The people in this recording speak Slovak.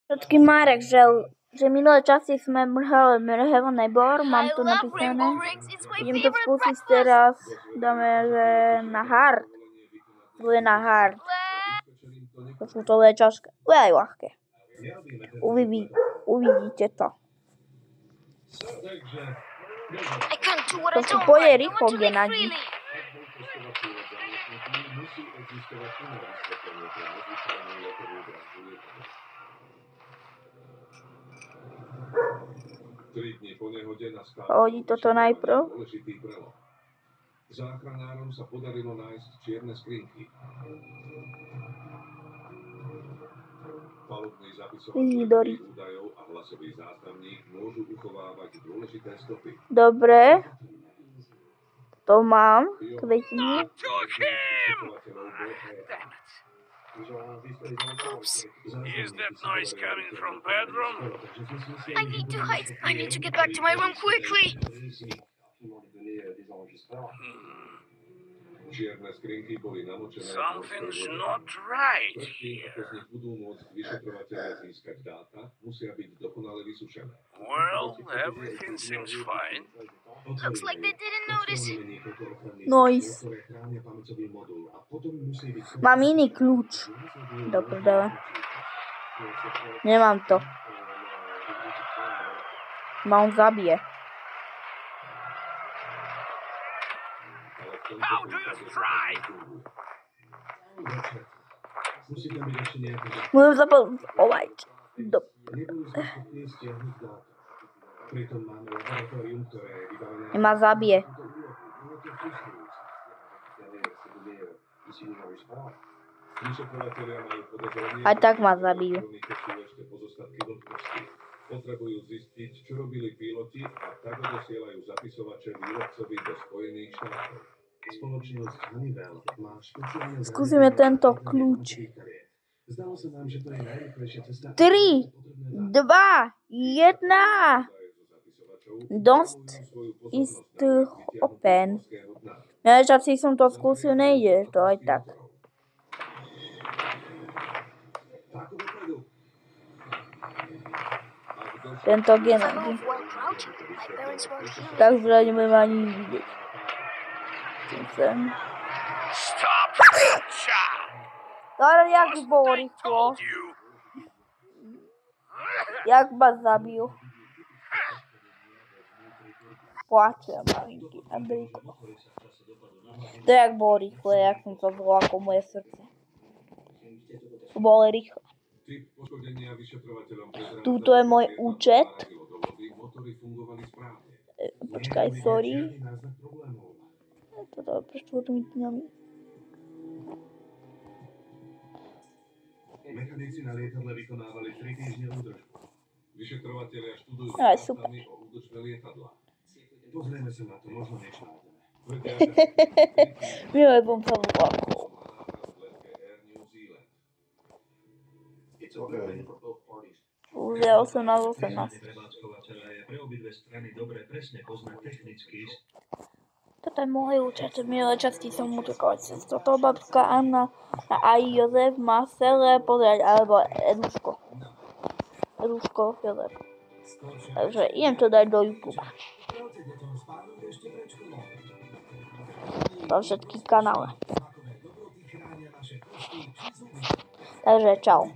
Všetký Marek, že minulé časy sme mrhali mrhev nebor, mám to napísané. Idem to skúsiť teraz, dáme, že na hard. Bude na hard. To sú to ťažké, aj ľahké. Uvidíte to. To sú pôjde rýchlo, Gennady. Hodí toto najprv. Záchranárom sa podarilo nájsť čierne skrinky. Palubný zapisovač údajov a hlasový záznamník môžu uchovávať dôležité stopy. Dobre. To mám. Kvetiny. Oops. Is that noise coming from bedroom? I need to hide. I need to get back to my room quickly. Something's not right here. Well, everything seems fine. Looks like they didn't notice. Noise. Mám iný kľúč. Do prdele. Nemám to. Ma on zabije. How do you try? Môžem zapolovať. Do... Ma zabije. Aj tak ma zabijú. Potrebujú zistiť, čo robili piloti a tak odosielajú zapisovače výrobcovi do Spojených štátov. Spoločnosť Honeywell má špeciálne... Skúsime tento kľúč. Zdalo sa nám, že to je najrýchlejšia cesta. 3, 2, 1. Don't is open. Ja časy som to skúsil, nejde to aj tak. Tento Gennady. Takže nebudem ani vidieť. Stop! Dobre, jak bolo rýchlo. Jak ma zabijú. Plačem, malinky. Andrejko. To jak bolo rýchle, jak som to bolo ako moje srdce. To bolo rýchle. Tuto je môj účet. Počkaj, sorry. Toto je pre 4 dňami. Mechanici na lietadle vykonávali 3 týždne údržbu. Vyšetrovatelia študujú záznamy o údržbe lietadla. Pozrieme sa na to, možno niečo nájdeme. Milé bom sa vlákol. Už je 18. Toto je môj účet, milé časti som utekala cez toto. Babka Anna a aj Jozef má celé pozrieť, alebo Eduško. Eduško, Jozef. Takže idem to dať do YouTube. Do všetkých kanále. Takže čau.